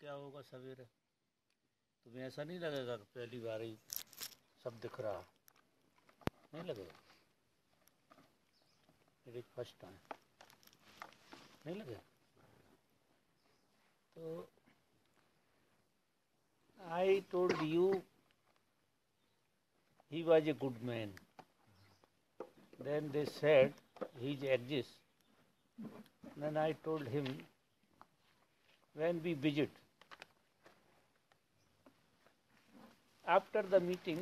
क्या होगा सवेरे? तुम्हें ऐसा नहीं लगेगा कि पहली बार ही सब दिख रहा? नहीं लगेगा? इट इज फर्स्ट टाइम, नहीं लगेगा? तो I told you he was a good man. Then they said he exists. Then I told him, when we visit, after the meeting,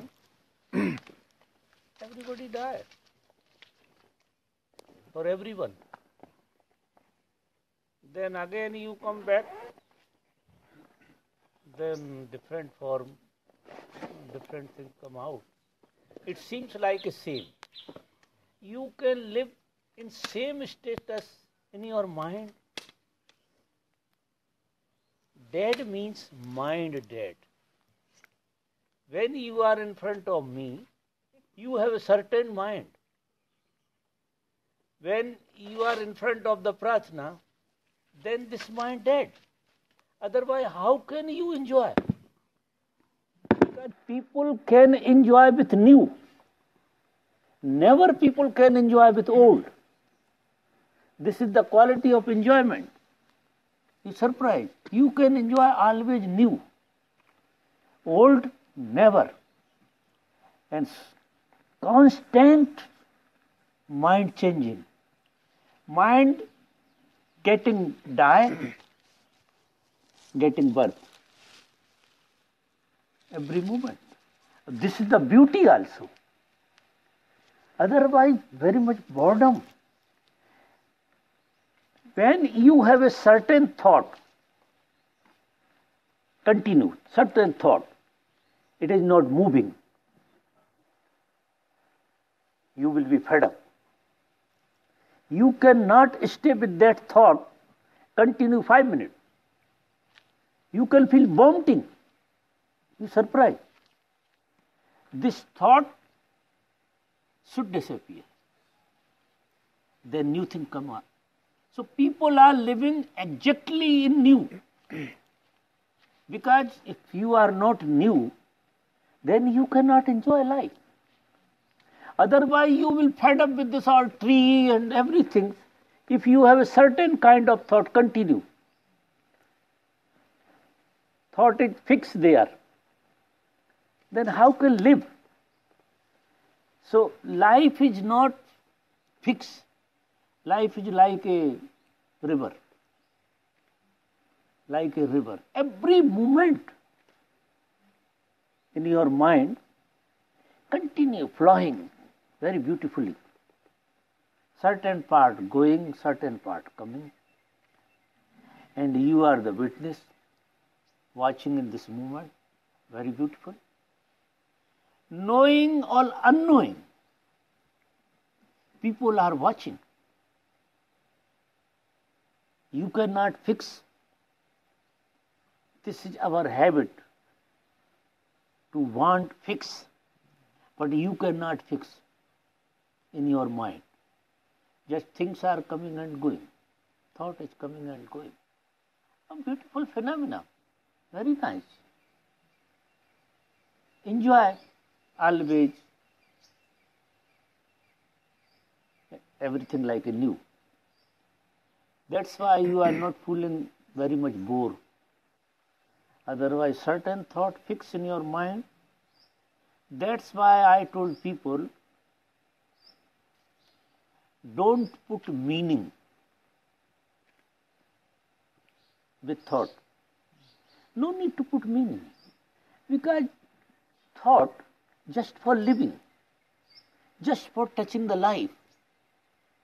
everybody died. For everyone. Then again you come back, then different form, different things come out. It seems like a same. You can live in same status in your mind. Dead means mind dead. When you are in front of me, you have a certain mind. When you are in front of the prarthana, then this mind dead. Otherwise, how can you enjoy? Because people can enjoy with new. Never people can enjoy with old. This is the quality of enjoyment. You surprised. You can enjoy always new. Old, never. And constant mind changing. Mind getting die, getting birth. Every moment. This is the beauty also. Otherwise, very much boredom. When you have a certain thought, continue, certain thought, it is not moving, you will be fed up. You cannot stay with that thought, continue 5 minutes. You can feel vomiting. You surprised. This thought should disappear. Then new thing come up. So people are living exactly in new. Because if you are not new, then you cannot enjoy life. Otherwise you will fed up with this all tree and everything. If you have a certain kind of thought, continue. Thought is fixed there. Then how can live? So life is not fixed. Life is like a river. Like a river. Every moment in your mind continue flowing very beautifully. Certain part going, certain part coming. And you are the witness watching in this moment. Very beautiful. Knowing or unknowing, people are watching. You cannot fix. This is our habit to want fix, but you cannot fix in your mind. Just things are coming and going. Thought is coming and going. A beautiful phenomena. Very nice. Enjoy always everything like a new. That's why you are not feeling very much bored. Otherwise, certain thought fix in your mind. That's why I told people, don't put meaning with thought. No need to put meaning. Because thought just for living, just for touching the life,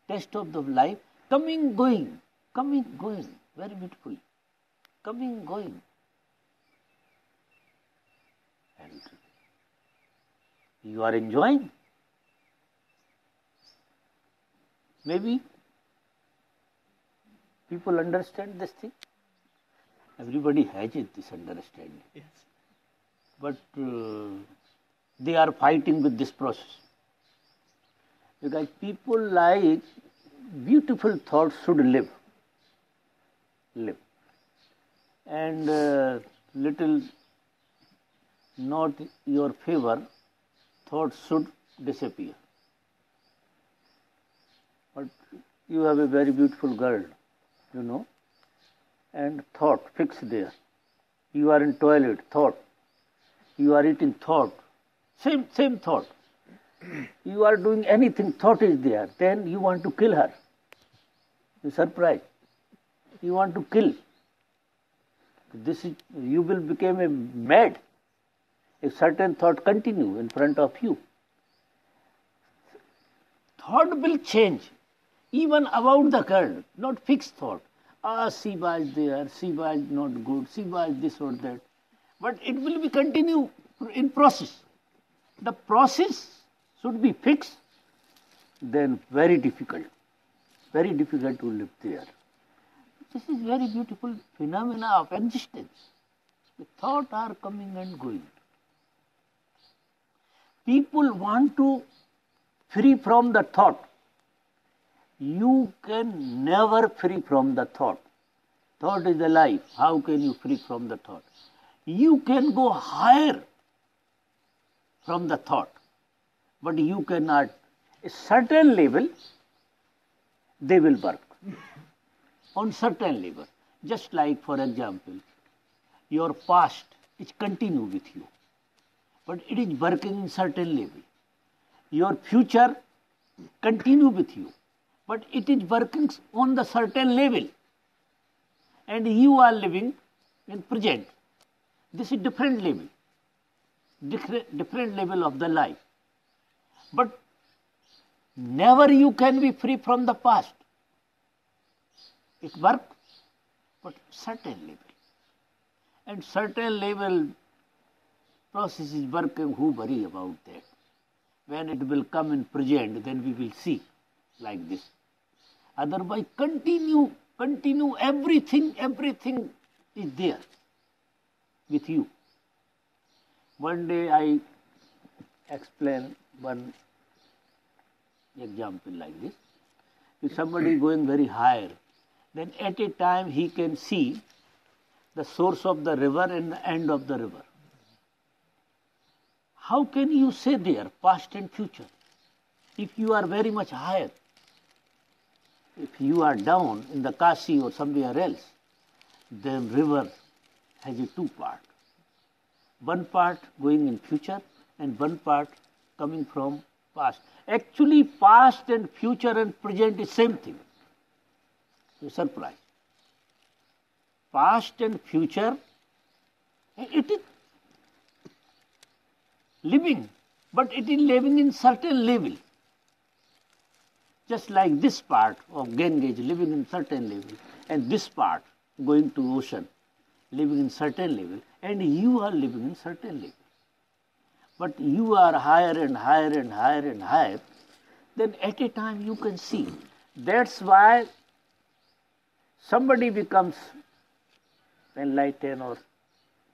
taste of the life, coming, going, very beautifully, coming, going. And you are enjoying. Maybe people understand this thing. Everybody has this understanding. Yes. But they are fighting with this process. Because people like beautiful thoughts should live. and little not your favor, thoughts should disappear. But you have a very beautiful girl, and thought fixed there. You are in toilet, thought. You are eating, thought. Same thought. You are doing anything, thought is there. Then you want to kill her. You're surprised. You want to kill. You will become a mad if certain thought continue in front of you. Thought will change, even about the girl, not fixed thought. Siva is there, Siva is not good, Siva is this or that. But it will be continue in process. The process should be fixed, then very difficult to live there. This is very beautiful phenomena of existence. The thoughts are coming and going. People want to free from the thought. You can never free from the thought. Thought is alive. How can you free from the thought? You can go higher from the thought, but you cannot. A certain level, they will work. On certain level. Just like, for example, your past is continue with you, but it is working in certain level. Your future continue with you, but it is working on the certain level. And you are living in present. This is different level. Different level of the life. But never you can be free from the past. It works, but certain level. And certain level process is working, who worry about that? When it will come in present, then we will see like this. Otherwise, continue, everything is there with you. One day I explain one example like this. If somebody is going very higher, then at a time he can see the source of the river and the end of the river. How can you say there, past and future, if you are very much higher? If you are down in the Kashi or somewhere else, then river has a two part. One part going in future and one part coming from past. Actually, past and future and present is same thing. You're surprised. Past and future, it is living, but it is living in certain level. Just like this part of Ganges living in certain level, and this part going to ocean living in certain level, and you are living in certain level. But you are higher and higher and higher and higher, then at a time you can see. That's why somebody becomes enlightened, or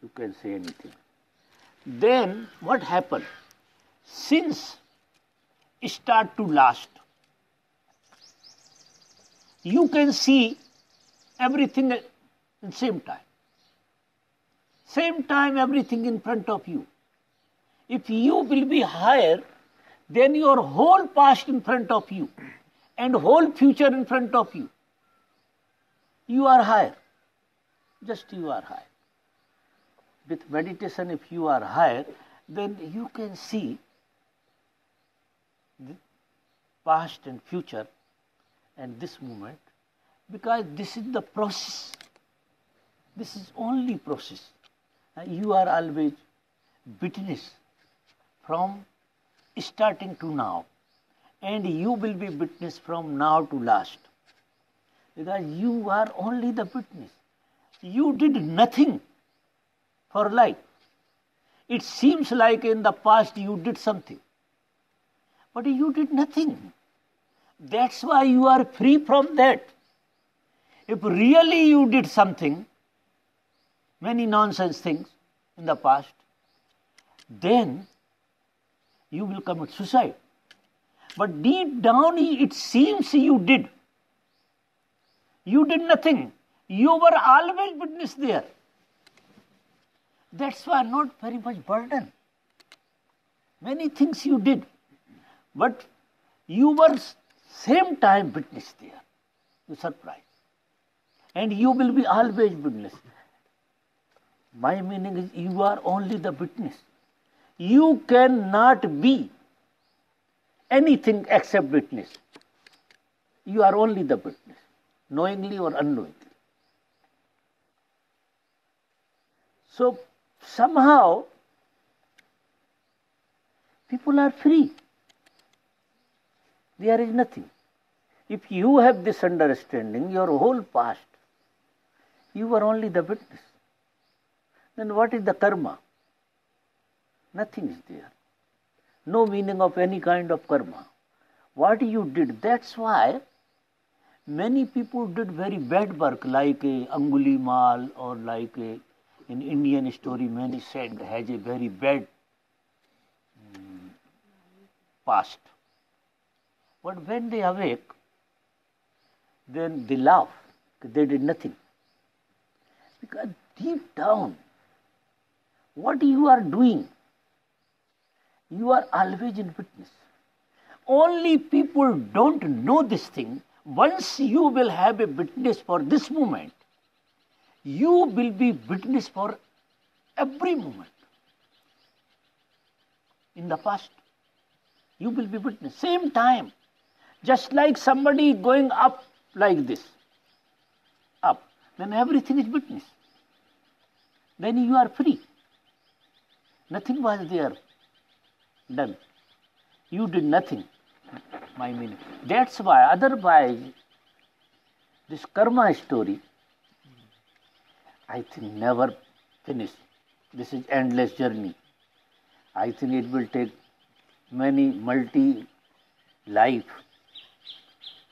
you can say anything. Then what happened? Since start to last, you can see everything at the same time. Same time, everything in front of you. If you will be higher, then your whole past in front of you and whole future in front of you. You are higher. Just you are higher. With meditation, if you are higher, then you can see the past and future and this moment, because this is the process. This is only process. You are always witness from starting to now, and you will be witness from now to last, because you are only the witness. You did nothing for life. It seems like in the past you did something, but you did nothing. That's why you are free from that. If really you did something, many nonsense things in the past, then you will commit suicide. But deep down it seems you did. You did nothing. You were always witness there. That's why not very much burden. Many things you did, but you were same time witness there. You surprised. And you will be always witness. My meaning is you are only the witness. You cannot be anything except witness. You are only the witness, knowingly or unknowingly. So somehow people are free. There is nothing. If you have this understanding, your whole past, you were only the witness. Then what is the karma? Nothing is there. No meaning of any kind of karma. What you did, that's why many people did very bad work, like Angulimal, or like in Indian story many said has a very bad past. But when they awake, then they laugh. They did nothing. Because deep down, what you are doing, you are always in witness. Only people don't know this thing. Once you will have a witness for this moment, you will be witness for every moment. In the past, you will be witness. Same time, just like somebody going up like this, up, then everything is witness. Then you are free. Nothing was there done. You did nothing. My meaning. That's why, otherwise, this karma story, I think never finish. This is endless journey. I think it will take many multi-life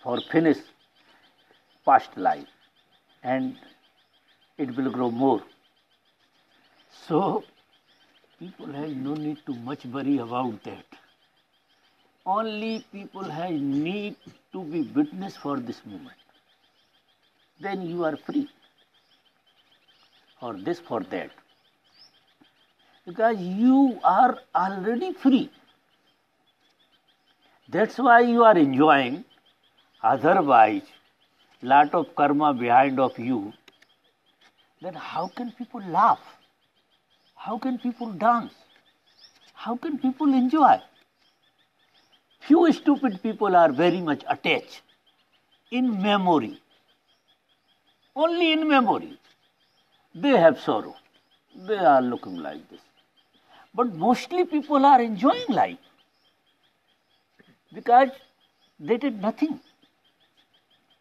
for finish past life, and it will grow more. So people have no need to much worry about that. Only people have need to be witness for this moment. Then you are free for this, for that. Because you are already free. That's why you are enjoying. Otherwise, lot of karma behind of you. Then how can people laugh? How can people dance? How can people enjoy? Few stupid people are very much attached in memory. Only in memory. They have sorrow. They are looking like this. But mostly people are enjoying life because they did nothing.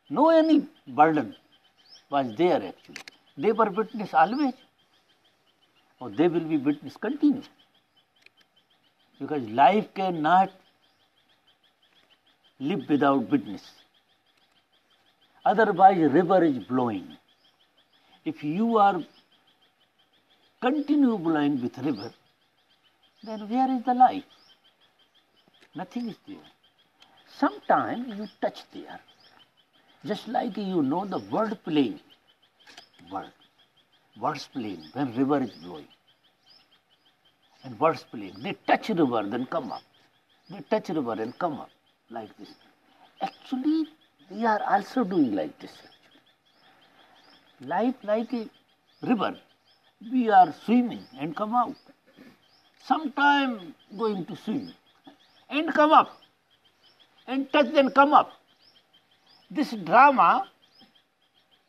No any burden was there actually. They were witness always, or they will be witness continue. Because life cannot live without witness. Otherwise, river is blowing. If you are continue blowing with river, then where is the life? Nothing is there. Sometimes you touch there. Just like you know the bird playing. Birds playing when river is blowing. And birds playing. They touch river, then come up. They touch river and come up like this. Actually, we are also doing like this. Life like a river. We are swimming and come out. Sometime going to swim and come up. And touch then come up. This drama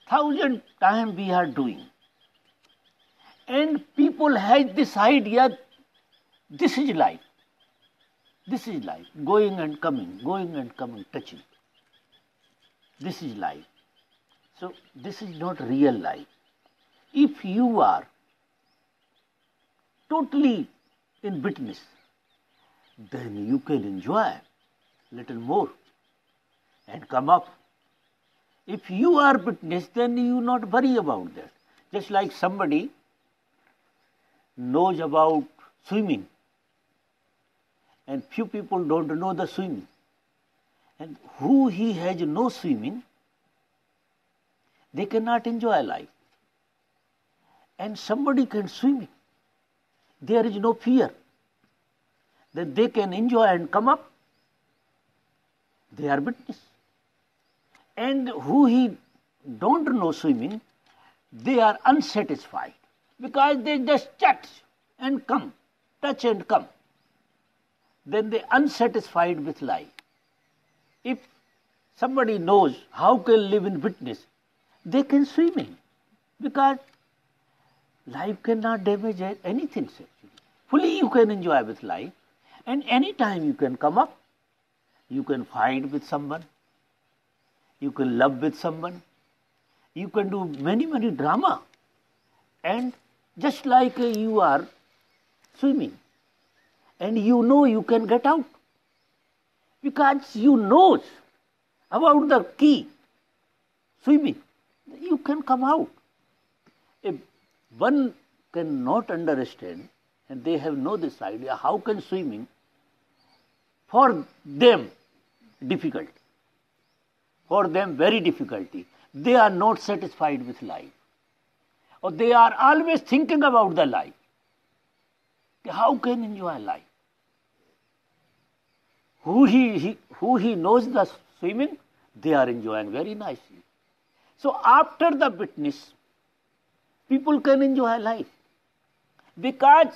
1,000 times we are doing. And people have this idea, this is life. This is life. Going and coming, touching. This is life. So this is not real life. If you are totally in witness, then you can enjoy little more and come up. If you are witness, then you not worry about that. Just like somebody knows about swimming, and few people don't know the swimming. And who he has no swimming, they cannot enjoy life. And somebody can swim there is no fear. Then they can enjoy and come up. They are witness. And who he don't know swimming, they are unsatisfied because they just touch and come, touch and come. Then they unsatisfied with life. If somebody knows how can live in witness, they can swimming because life cannot damage anything actually. Fully you can enjoy with life, and anytime you can come up, you can fight with someone, you can love with someone, you can do many drama, and just like you are swimming, and you know you can get out because you know about the key swimming, you can come out. If one cannot understand and they have no this idea how can swimming for them difficult, for them very difficulty, they are not satisfied with life, or they are always thinking about the life. How can enjoy life? Who he knows the swimming, they are enjoying very nicely. So after the witness, people can enjoy life because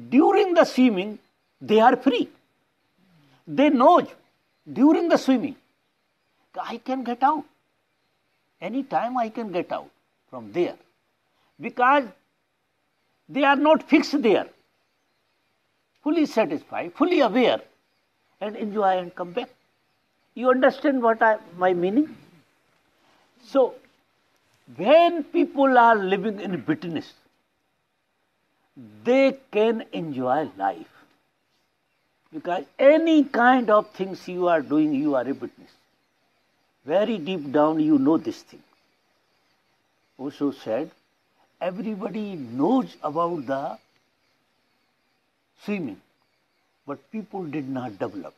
during the swimming they are free. They know during the swimming I can get out. Anytime I can get out from there because they are not fixed there. Fully satisfied, fully aware, and enjoy and come back. You understand what my meaning? So, when people are living in witness, they can enjoy life. Because any kind of things you are doing, you are a witness. Very deep down you know this thing. Also said, everybody knows about the swimming, but people did not develop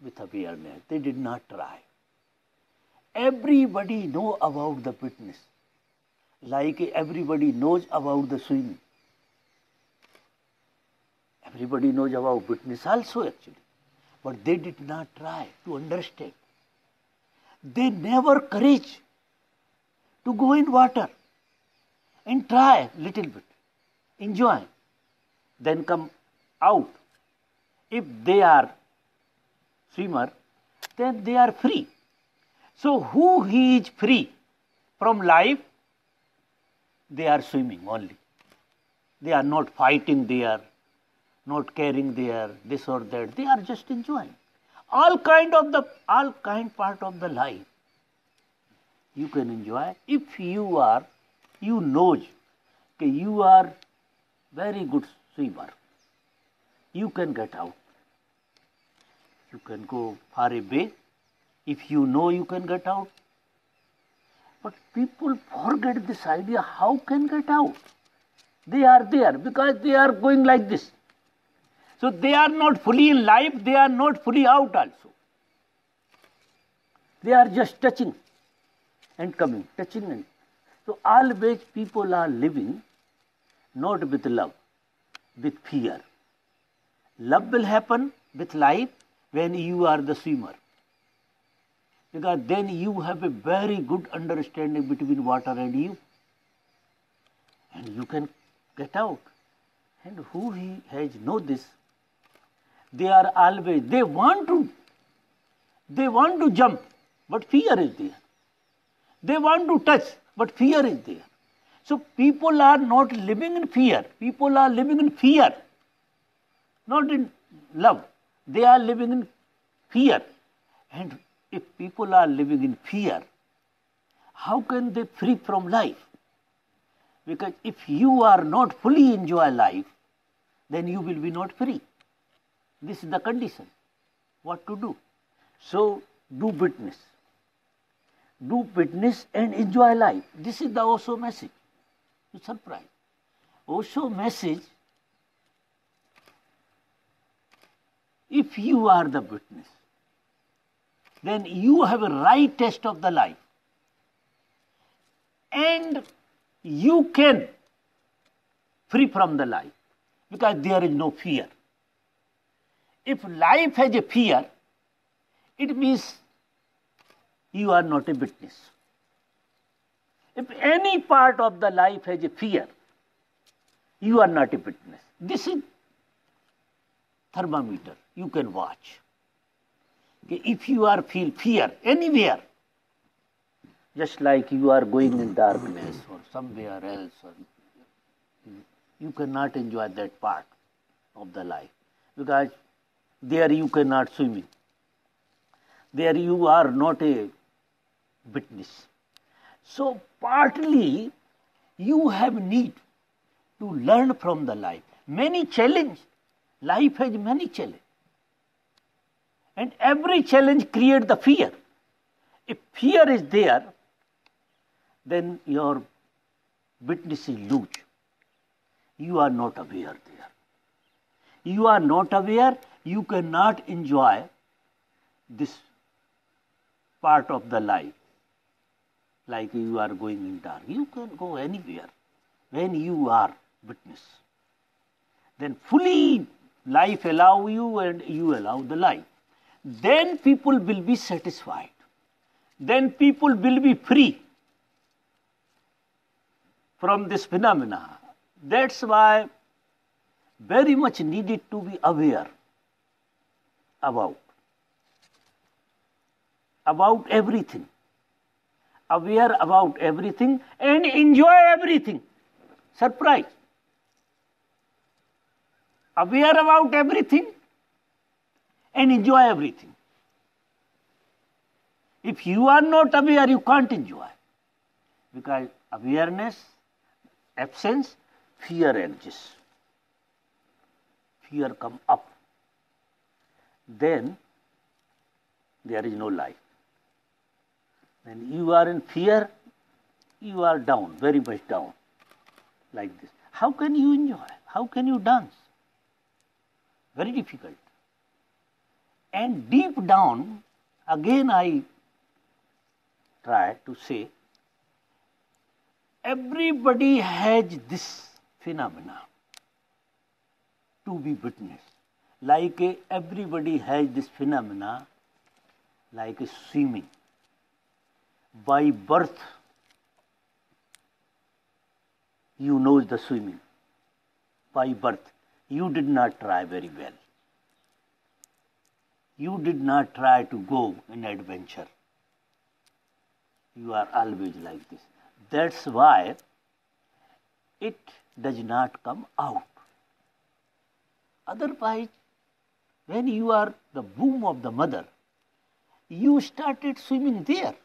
with awareness. They did not try. Everybody know about the witness, like everybody knows about the swimming. Everybody knows about witness also actually, but they did not try to understand. They never courage to go in water and try little bit, enjoy, then come out. If they are swimmer, then they are free. So who he is free from life? They are swimming only. They are not fighting there, not caring there, this or that. They are just enjoying. All kind part of the life you can enjoy if you know that you are very good swimmer. You can get out. You can go far away if you know you can get out. But people forget this idea, how can get out? They are there because they are going like this. So they are not fully in life, they are not fully out also. They are just touching and coming, touching and. So always people are living not with love, with fear. Love will happen with life when you are the swimmer. Because then you have a very good understanding between water and you. And you can get out. And who he has know this, they are always, they want to jump, but fear is there. They want to touch, but fear is there. So people are not living in fear. People are living in fear, not in love. They are living in fear. And if people are living in fear, how can they free from life? Because if you are not fully enjoy life, then you will be not free. This is the condition. What to do? So do witness. Do witness and enjoy life. This is the Osho message. You surprise. Osho message, if you are the witness, then you have a right taste of the life. And you can free from the life. because there is no fear. If life has a fear, it means you are not a witness. If any part of the life has a fear, you are not a witness. This is thermometer. You can watch. If you are feel fear anywhere, just like you are going in darkness or somewhere else, or you cannot enjoy that part of the life because there you cannot swim. There you are not a witness. So partly you have need to learn from the life. Many challenge. Life has many challenge. And every challenge creates the fear. If fear is there, then your witness is loose. You are not aware there. You are not aware, you cannot enjoy this part of the life. Like you are going in dark. You can go anywhere when you are witness. Then fully life allow you and you allow the life. Then people will be satisfied. Then people will be free from this phenomena. That's why very much needed to be aware about everything. Aware about everything and enjoy everything. Surprise. Aware about everything and enjoy everything. If you are not aware, you can't enjoy. Because awareness, absence, fear exists. Fear come up. Then there is no life. When you are in fear, you are down, very much down, like this. How can you enjoy? How can you dance? Very difficult. And deep down, again I try to say, everybody has this phenomena to be witnessed. Like everybody has this phenomena like swimming. By birth, you know the swimming. By birth, you did not try very well. You did not try to go in adventure. You are always like this. That's why it does not come out. Otherwise, when you are the womb of the mother, you started swimming there.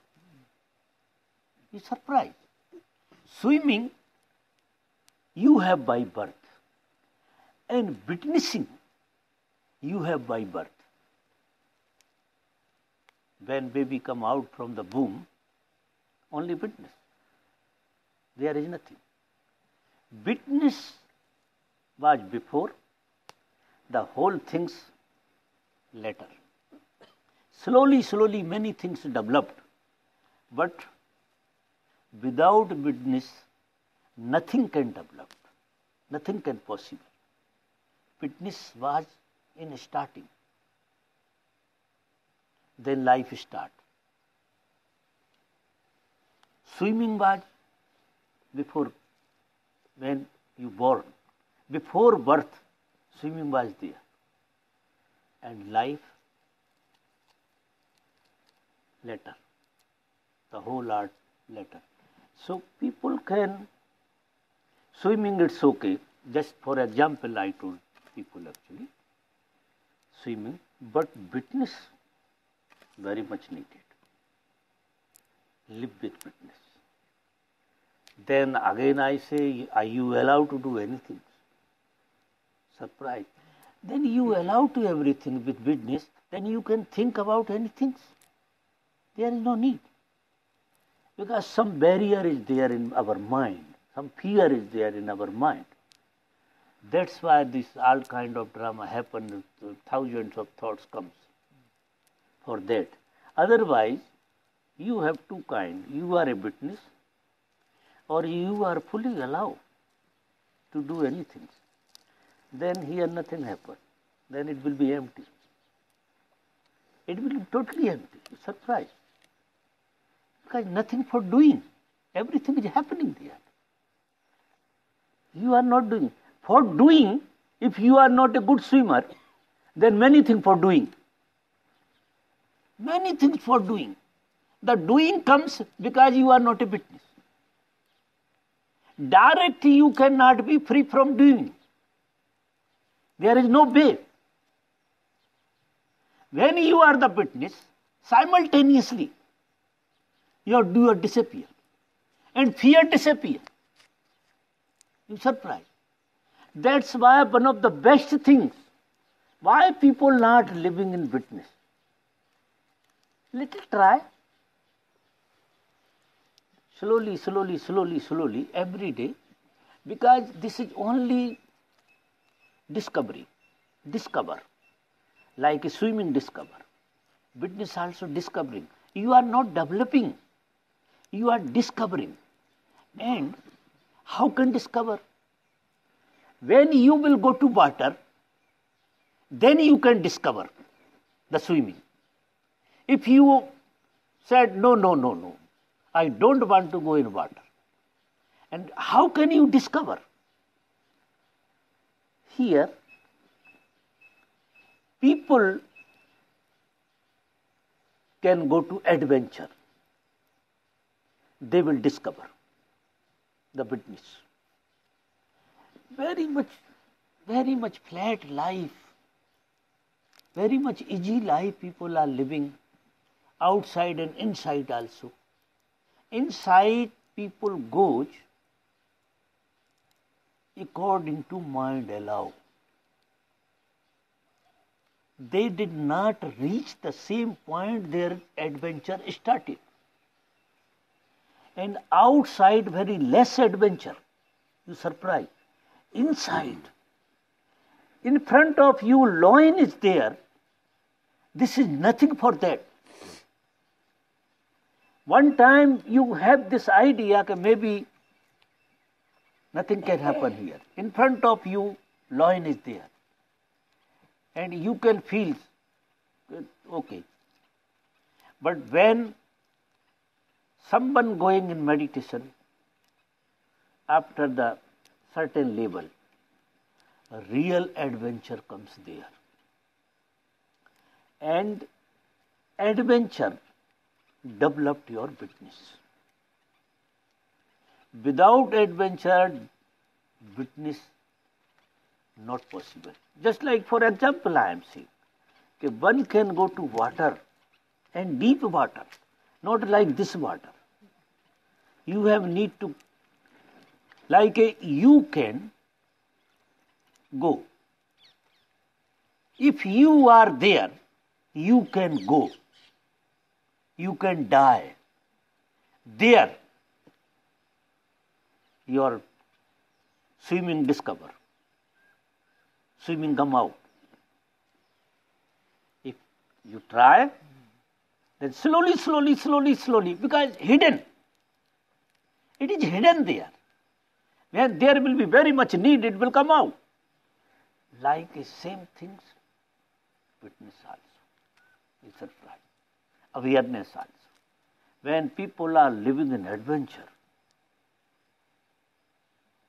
You're surprised. Swimming, you have by birth. And witnessing, you have by birth. When baby come out from the womb, only witness. There is nothing. Witness was before, the whole things later. Slowly, slowly many things developed, but without witness, nothing can develop, nothing can possible. Witness was in starting. Then life start. Swimming was before, when you born. Before birth, swimming was there. And life later. The whole art later. So people can, swimming it's okay. Just for example, I told people actually, swimming, but witness very much needed. Live with witness. Then again I say, are you allowed to do anything? Surprise. Then you allow to everything with witness, then you can think about anything. There is no need. Because some barrier is there in our mind. Some fear is there in our mind. That's why this all kind of drama happens. Thousands of thoughts comes for that. Otherwise, you have two kinds. You are a witness or you are fully allowed to do anything. then here nothing happens. Then it will be empty. It will be totally empty. Surprise. Because nothing for doing. Everything is happening there. You are not doing. For doing, if you are not a good swimmer, then many things for doing. Many things for doing. The doing comes because you are not a witness. Directly you cannot be free from doing. There is no way. When you are the witness, simultaneously your doer disappear and fear disappear. You surprise. That's why one of the best things, why people not living in witness. Little try. Slowly, every day. Because this is only discovery. Discover. Like a swimming discover. Witness also discovering. You are not developing. You are discovering. And how can discover? When you will go to water, then you can discover the swimming. If you said, no, I don't want to go in water. And how can you discover? Here, people can go to adventure. They will discover the witness. Very much flat life, very much easy life people are living, outside and inside also. Inside people goes according to mind allow. They did not reach the same point their adventure started. And outside very less adventure. You surprise. Inside, in front of you, loin is there. This is nothing for that. One time you have this idea that maybe nothing can happen here. In front of you, loin is there. And you can feel, okay. But when someone going in meditation, after the certain level, a real adventure comes there. And adventure developed your witness. Without adventure, witness not possible. Just like for example I am saying, that one can go to water and deep water, not like this water. You have need to, like you can go. If you are there, you can go. You can die. There, your swimming discover. Swimming come out. If you try, then slowly, because hidden. It is hidden there. When there will be very much need, it will come out. Like the same things, witness also. It's a right. Awareness also. When people are living in adventure,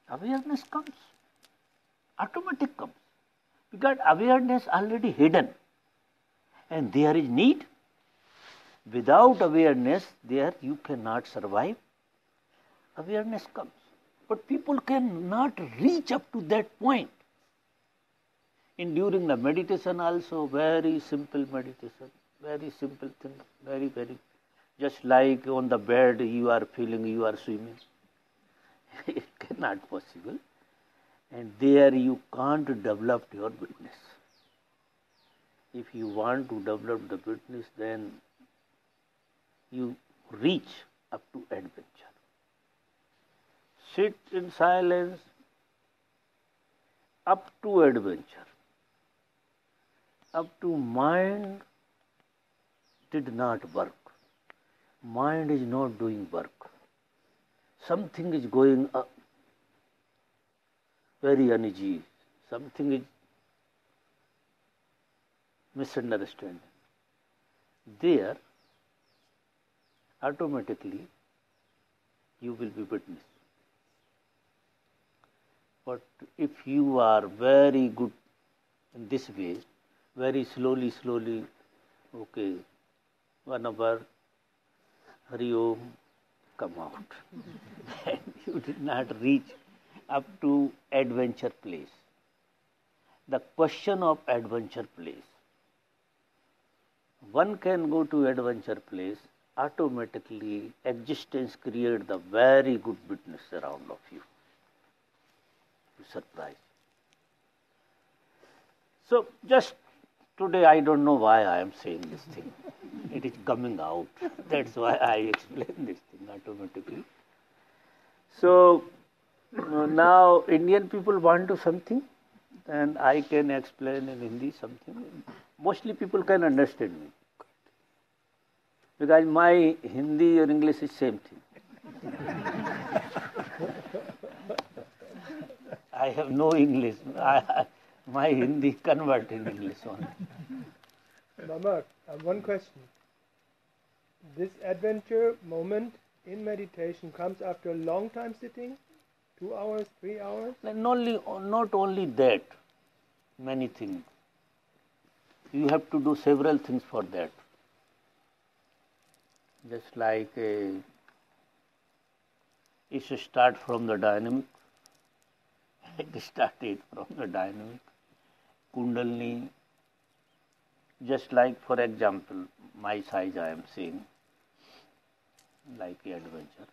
awareness comes. Automatic comes. Because awareness already hidden. And there is need. Without awareness, there you cannot survive. Awareness comes. But people cannot reach up to that point. In during the meditation also, very simple meditation, very simple thing, very, just like on the bed you are feeling you are swimming. It cannot possible. And there you can't develop your witness. If you want to develop the witness, then you reach up to adventure. Sit in silence up to adventure. Up to mind did not work. Mind is not doing work. Something is going up. Very uneasy. something is misunderstanding, there automatically you will be witness. But if you are very good in this way, very slowly, okay, 1 hour, Hari Om, come out. And you did not reach up to adventure place. The question of adventure place. One can go to adventure place, automatically existence create the very good witness around of you. Surprise. So just today I don't know why I am saying this thing. It is coming out. That's why I explain this thing automatically. So now Indian people want to something, and I can explain in Hindi something. Mostly people can understand me. Because my Hindi or English is same thing. I have no English. My Hindi convert in English only. Mama, one question. This adventure moment in meditation comes after a long time sitting? 2 hours, 3 hours? Not only that, many things. You have to do several things for that. Just like if you start from the dynamic, it started from the dynamic, Kundalini, just like for example, my size I am saying, like adventure.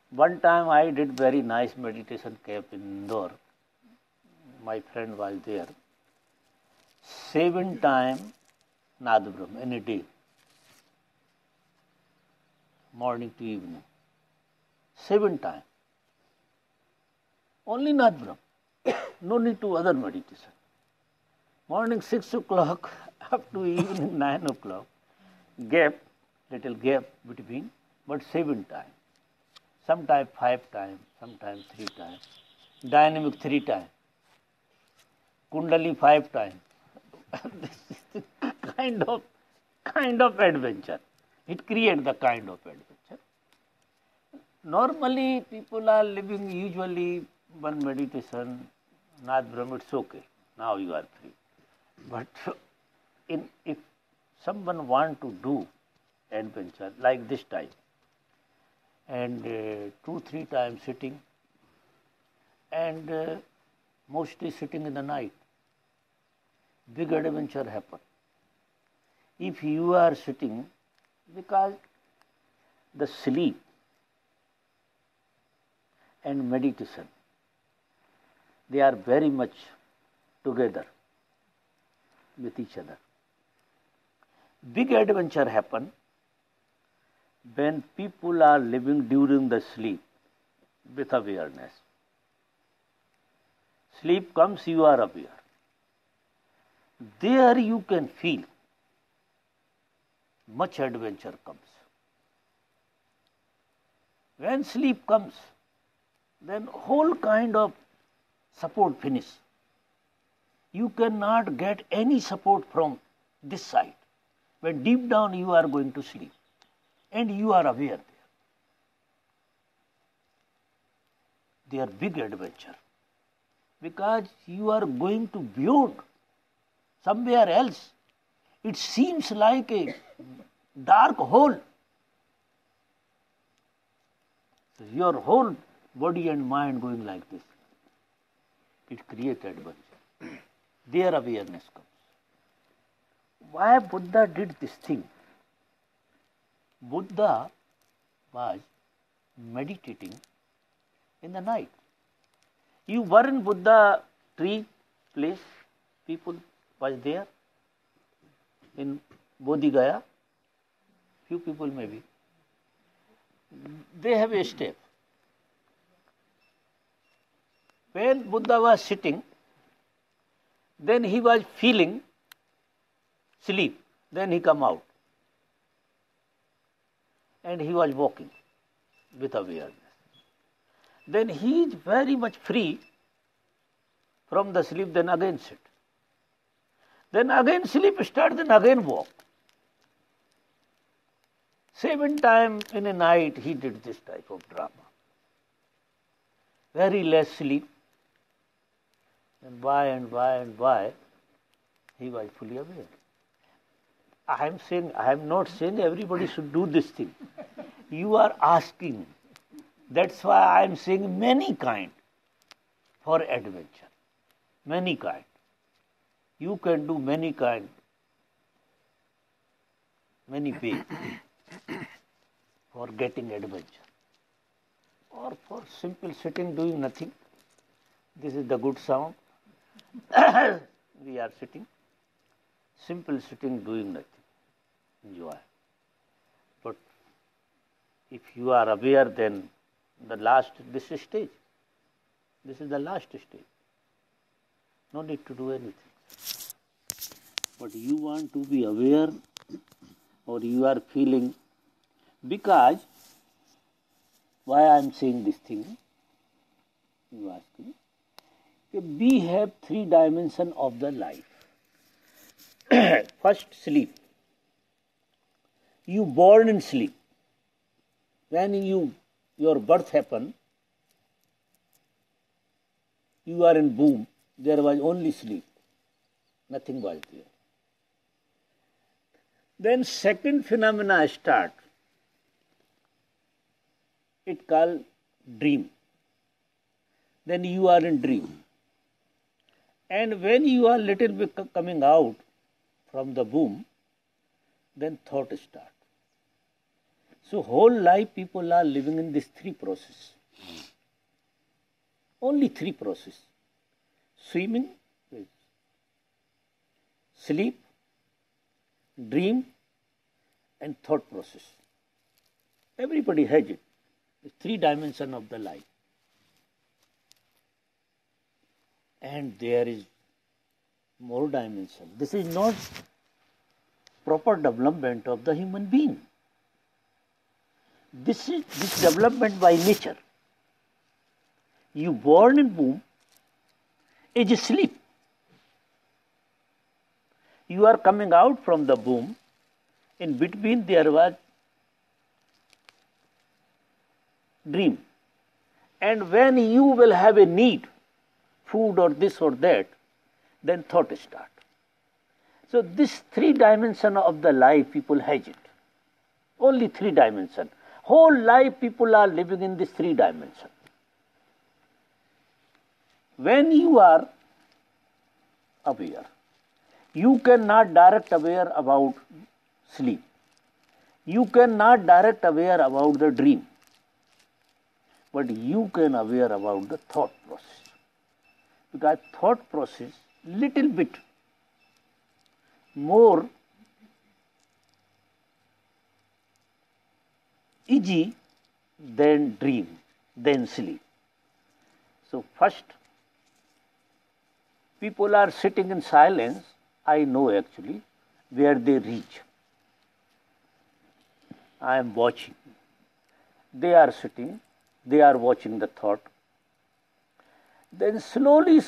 One time I did very nice meditation camp in Indore. My friend was there. 7 times Nad Brahm in a day, morning to evening. 7 times. Only Nad Brahm. No need to other meditation. Morning 6 o'clock up to evening 9 o'clock. Gap, little gap between, but 7 times. Sometimes 5 times, sometimes 3 times. Dynamic 3 times. Kundalini 5 times. This is the kind of adventure. It creates the kind of adventure. Normally people are living usually one meditation, Nad Brahm, it's okay. Now you are free. But if someone want to do adventure like this type, and 2-3 times sitting, and mostly sitting in the night, big adventure happen. If you are sitting, because the sleep and meditation, they are very much together with each other. Big adventure happen when people are living during the sleep with awareness. Sleep comes, you are aware. There you can feel much adventure comes. When sleep comes, then whole kind of support finish. You cannot get any support from this side. When deep down you are going to sleep and you are aware there. They are big adventure because you are going to beyond somewhere else. It seems like a dark hole. Your whole body and mind going like this. It creates adventure. Their awareness comes. Why Buddha did this thing? Buddha was meditating in the night. You were in Buddha tree place, people was there in Bodhi Gaya, few people maybe. They have a step. When Buddha was sitting, then he was feeling sleep. Then he come out. And he was walking with awareness. Then he is very much free From the sleep, then again sit. Then again sleep start, then again walk. 7 times in a night he did this type of drama. Very less sleep. And why, he was fully aware. I am not saying everybody should do this thing. You are asking. That's why I am saying many kind for adventure. Many kind. You can do many kind, many ways for getting adventure. Or for simple sitting doing nothing. This is the good sound. We are sitting. Simple sitting doing nothing. Enjoy. But if you are aware, then this stage. This is the last stage. No need to do anything. But you want to be aware, or you are feeling, because why I am saying this thing? You ask me. We have 3 dimensions of the life. First, sleep. You born in sleep. When your birth happened, you are in womb. There was only sleep. Nothing was there. Then second phenomena start. It called dream. Then you are in dream. And when you are little bit coming out from the womb, then thought start. So whole life people are living in this 3 process. Only 3 process. Swimming, sleep, dream, and thought process. Everybody has it. The 3 dimensions of the life. And there is more dimension. This is not proper development of the human being. This development by nature. You born in womb is sleep. You are coming out from the womb. In between there was dream. And when you will have a need, food or this or that, then thought start. So this 3 dimension of the life people has it. Only 3 dimension. Whole life people are living in this 3 dimension. When you are aware, you cannot direct aware about sleep. You cannot direct aware about the dream. But you can aware about the thought process. Because thought process little bit more easy than dream, than sleep. So first, people are sitting in silence, I know actually, where they reach. I am watching. They are sitting, they are watching the thought. Then slowly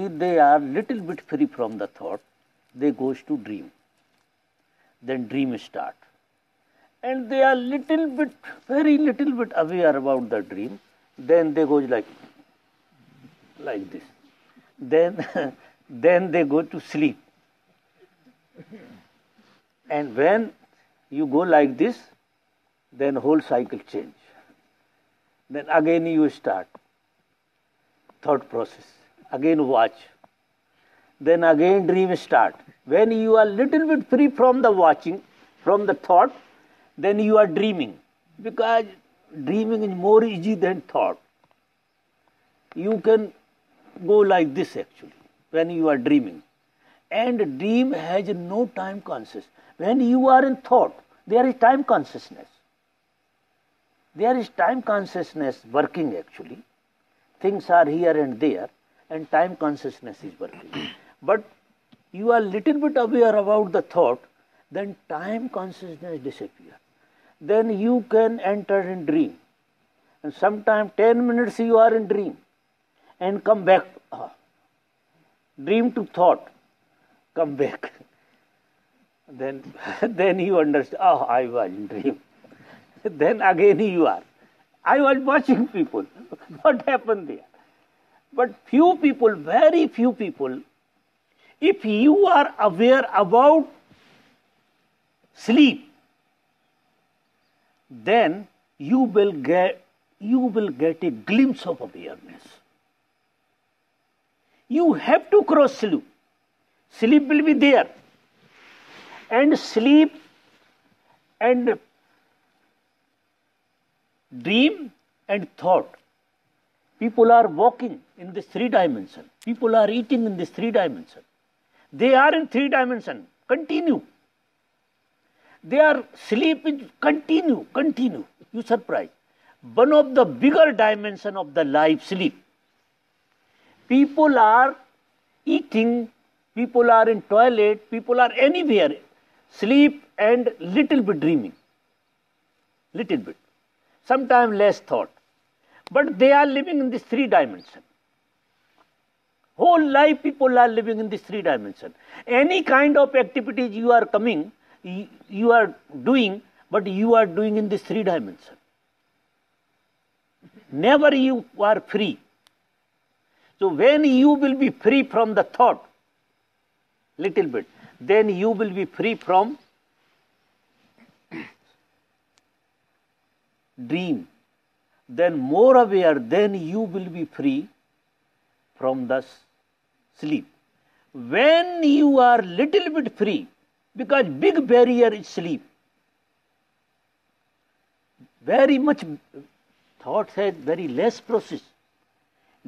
they are little bit free from the thought. They goes to dream. Then dream start. And they are very little bit aware about the dream. Then they goes like this. Then they go to sleep. And when you go like this, then whole cycle change. Then again you start. Thought process. Again watch. Then again dream start. When you are little bit free from the watching, from the thought, then you are dreaming. Because dreaming is more easy than thought. You can go like this actually, when you are dreaming. And dream has no time consciousness. When you are in thought, there is time consciousness. There is time consciousness working actually. Things are here and there, and time consciousness is working. But you are little bit aware about the thought, then time consciousness disappears. Then you can enter in dream. And sometimes 10 minutes you are in dream and come back. dream to thought, come back. Then you understand, oh, I was in dream. Then again you are. I was watching people. What happened there? But few people, very few people, if you are aware about sleep, then you will get a glimpse of awareness. You have to cross sleep. Sleep will be there. And sleep and dream and thought. People are walking in this 3 dimension. People are eating in this 3 dimension. They are in 3 dimension. Continue. They are sleeping. Continue. You surprise. One of the bigger dimension of the life, sleep. People are eating. People are in toilet. People are anywhere. Sleep and little bit dreaming. Little bit. Sometimes less thought. But they are living in this 3 dimension. Whole life people are living in this 3 dimension. Any kind of activities you are coming, you are doing, but you are doing in this 3 dimension. Never you are free. So when you will be free from the thought, little bit, then you will be free from dream. Then more aware, then you will be free from the sleep. When you are little bit free, because big barrier is sleep. Very much thought has very less process.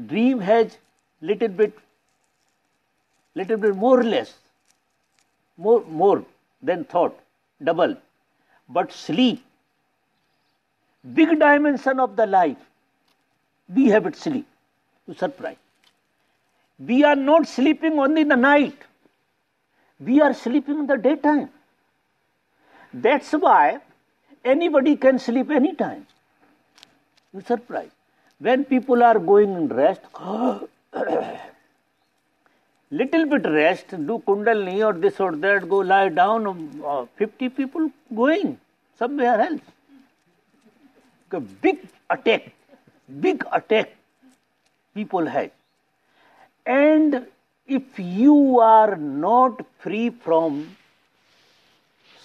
Dream has little bit more or less, more than thought, double. But sleep, big dimension of the life, we have it sleep. You surprise. We are not sleeping only in the night. We are sleeping in the daytime. That's why anybody can sleep anytime. You surprise. When people are going in rest, little bit rest, do kundalini or this or that, go lie down, 50 people going somewhere else. A big attack people have. And if you are not free from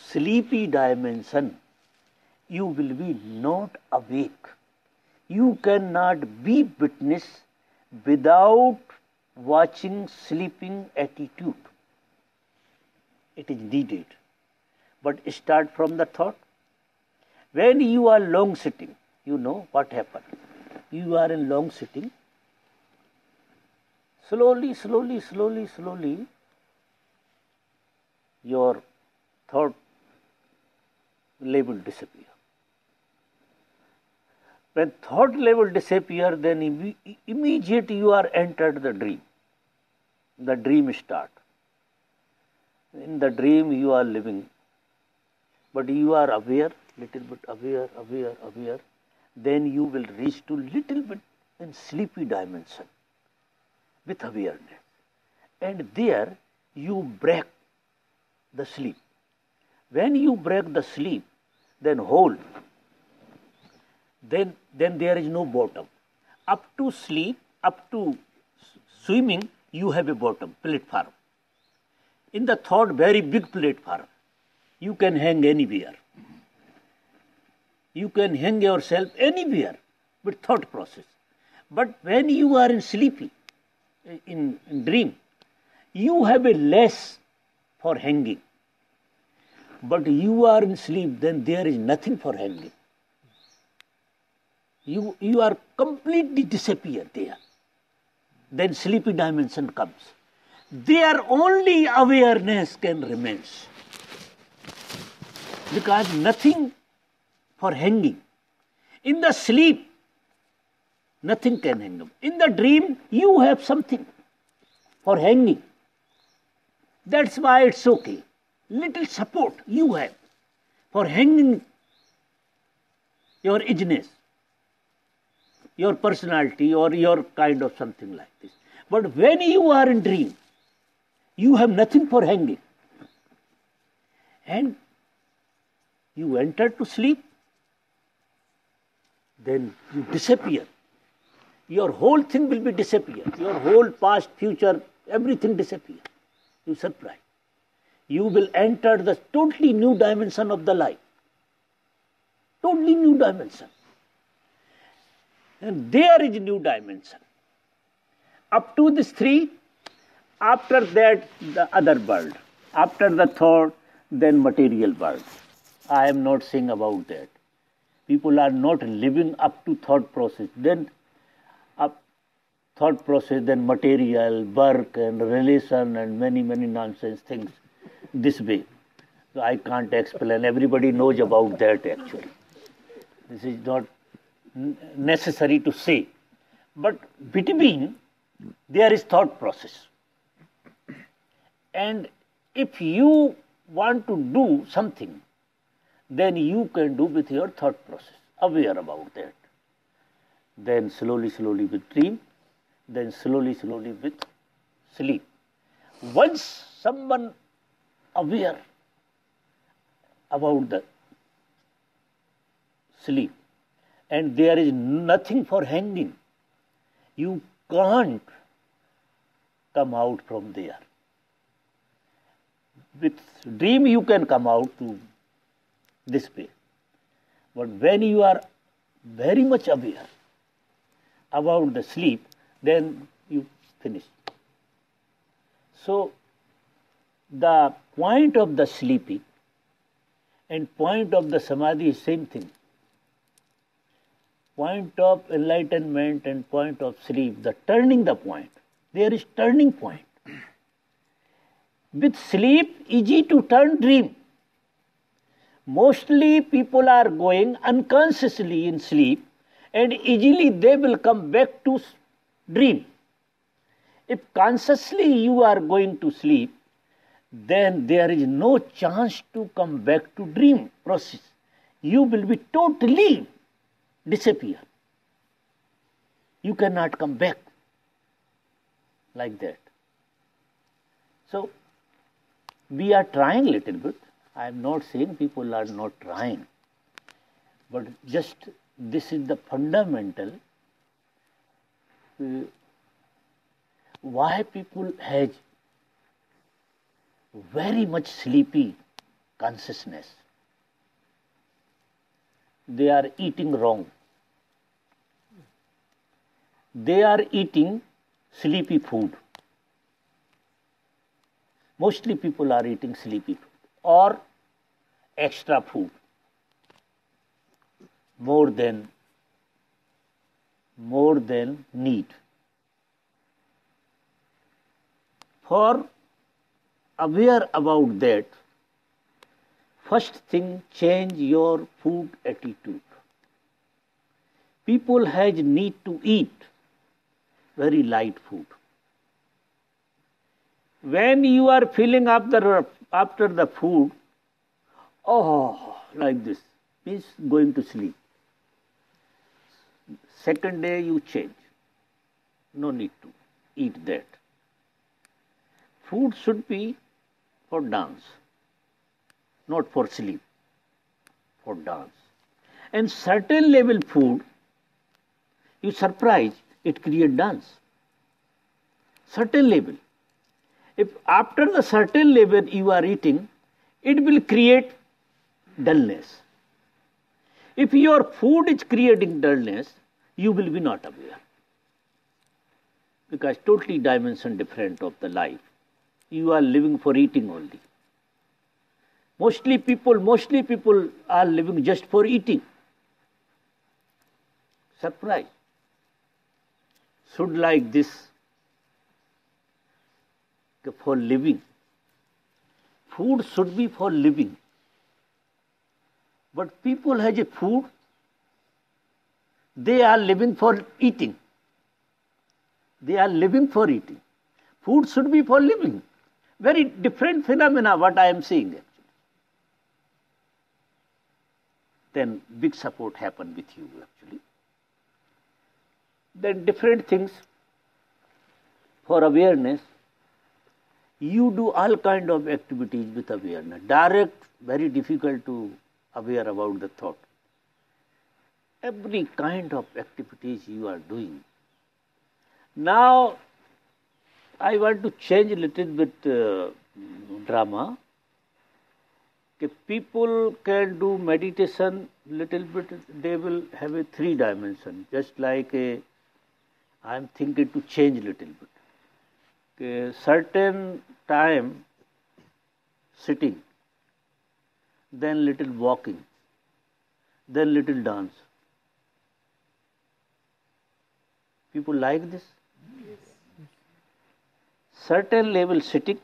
sleepy dimension, you will be not awake. You cannot be witness without watching sleeping attitude. It is needed. But start from the thought. When you are long sitting, you know what happened. You are in long sitting. Slowly, your thought level disappear. When thought level disappear, then immediately you are entered the dream. The dream start. In the dream you are living, but you are aware, little bit aware. Then you will reach to little bit in sleepy dimension with awareness. And there you break the sleep. When you break the sleep, then hold. Then there is no bottom. Up to sleep, up to swimming, you have a bottom, platform. In the thought, very big platform. You can hang anywhere. You can hang yourself anywhere with thought process. But when you are in sleepy, in dream, you have a less for hanging. But you are in sleep, then there is nothing for hanging. You are completely disappear there. Then sleepy dimension comes. There only awareness can remain. Because nothing for hanging. In the sleep, nothing can hang. In the dream, you have something for hanging. That's why it's okay. Little support you have for hanging your edginess, your personality or your kind of something like this. But when you are in dream, You have nothing for hanging. And you enter to sleep, then you disappear. Your whole thing will be disappear. Your whole past, future, everything disappear. You surprise. You will enter the totally new dimension of the life. Totally new dimension. And there is a new dimension. Up to this three, after that the other world. After the third, then material world. I am not saying about that. People are not living up to thought process. Then thought process, then material, work and relation and many nonsense things this way. So I can't explain. Everybody knows about that actually. This is not necessary to say. But between, there is thought process. And if you want to do something, then you can do with your thought process, aware about that. Then slowly with dream, then slowly with sleep. Once someone aware about the sleep and there is nothing for hanging, you can't come out from there. With dream you can come out to this way. But when you are very much aware about the sleep, then you finish. So the point of the sleeping and point of the samadhi is same thing. Point of enlightenment and point of sleep, the turning the point. There is turning point. With sleep, easy to turn dream. Mostly people are going unconsciously in sleep and easily they will come back to dream. If consciously you are going to sleep, then there is no chance to come back to dream process. You will be totally disappear. You cannot come back like that. So we are trying a little bit. I am not saying people are not trying, but just this is the fundamental why people have very much sleepy consciousness. They are eating wrong. They are eating sleepy food. Mostly people are eating sleepy food or extra food more than need. For aware about that, first thing, change your food attitude. People has need to eat very light food. When you are feeling after the food, like this, means going to sleep. Second day you change. No need to eat that. Food should be for dance, not for sleep, for dance. And certain level food, you surprise, it create dance. Certain level. If after the certain level you are eating, it will create dullness. If your food is creating dullness, you will be not aware. Because totally dimension different of the life. You are living for eating only. Mostly people are living just for eating. Surprise. Should like this for living. Food should be for living. But people have a food, they are living for eating. They are living for eating. Food should be for living. Very different phenomena what I am seeing actually. Then big support happen with you actually. Then different things for awareness. You do all kind of activities with awareness. Direct, very difficult to aware about the thought. Every kind of activities you are doing. Now, I want to change a little bit drama. Okay, people can do meditation little bit. They will have a 3 dimension. Just like I am thinking to change little bit. Okay, certain time sitting, then little walking, then little dance. People like this? Certain level sitting,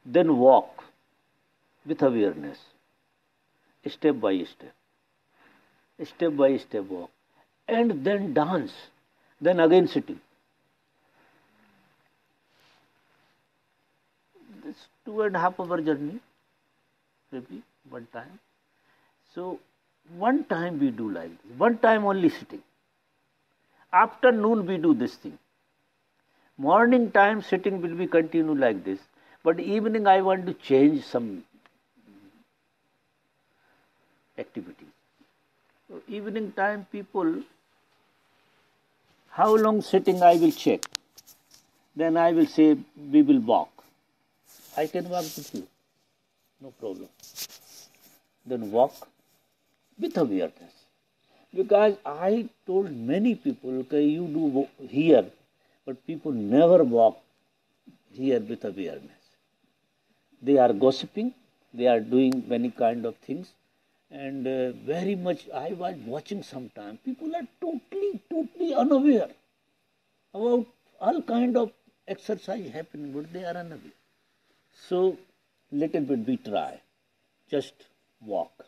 then walk with awareness, step by step walk, and then dance, then again sitting. This 2.5 hour journey, maybe one time. So one time we do like this, one time only sitting. Afternoon we do this thing. Morning time sitting will be continue like this, but evening I want to change some activity. So evening time people, how long sitting I will check. Then I will say we will walk. I can walk with you, no problem. Then walk with awareness. Because I told many people, okay, you do here, but people never walk here with awareness. They are gossiping, they are doing many kind of things, and very much I was watching sometime. People are totally unaware about all kind of exercise happening, but they are unaware. So little bit we try, just walk,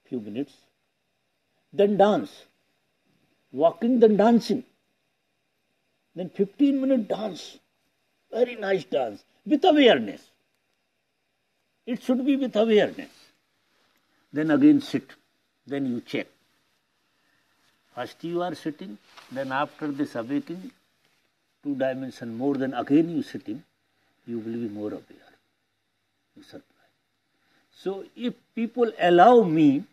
few minutes, then dance, walking, then dancing. Then 15-minute dance, very nice dance, with awareness. It should be with awareness. Then again sit, then you check. First you are sitting, then after this awakening, 2 dimension more, then again you sitting, you will be more aware. You surprise. So if people allow me,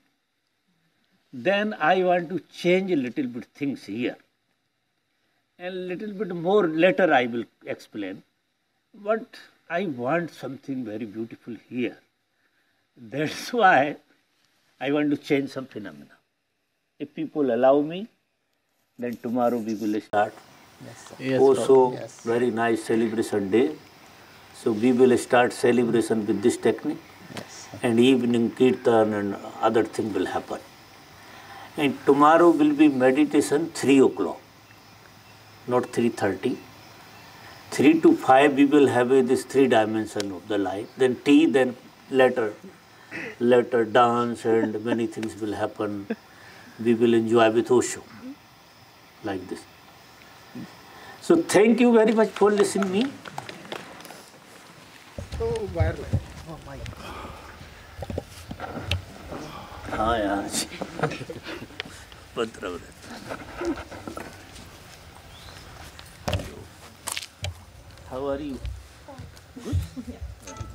then I want to change a little bit things here. And little bit more later I will explain. But I want something very beautiful here. That's why I want to change some phenomena. If people allow me, then tomorrow we will start. Yes, Also, yes. very nice celebration day. So we will start celebration with this technique. Yes. And evening kirtan and other thing will happen. And tomorrow will be meditation 3 o'clock. Not 3:30. 3 to 5 we will have this 3 dimension of the life. Then tea, then later dance and many things will happen. We will enjoy with Osho. Like this. So thank you very much for listening me. So wireless. हाँ यार पत्र How are you? Good? Yeah.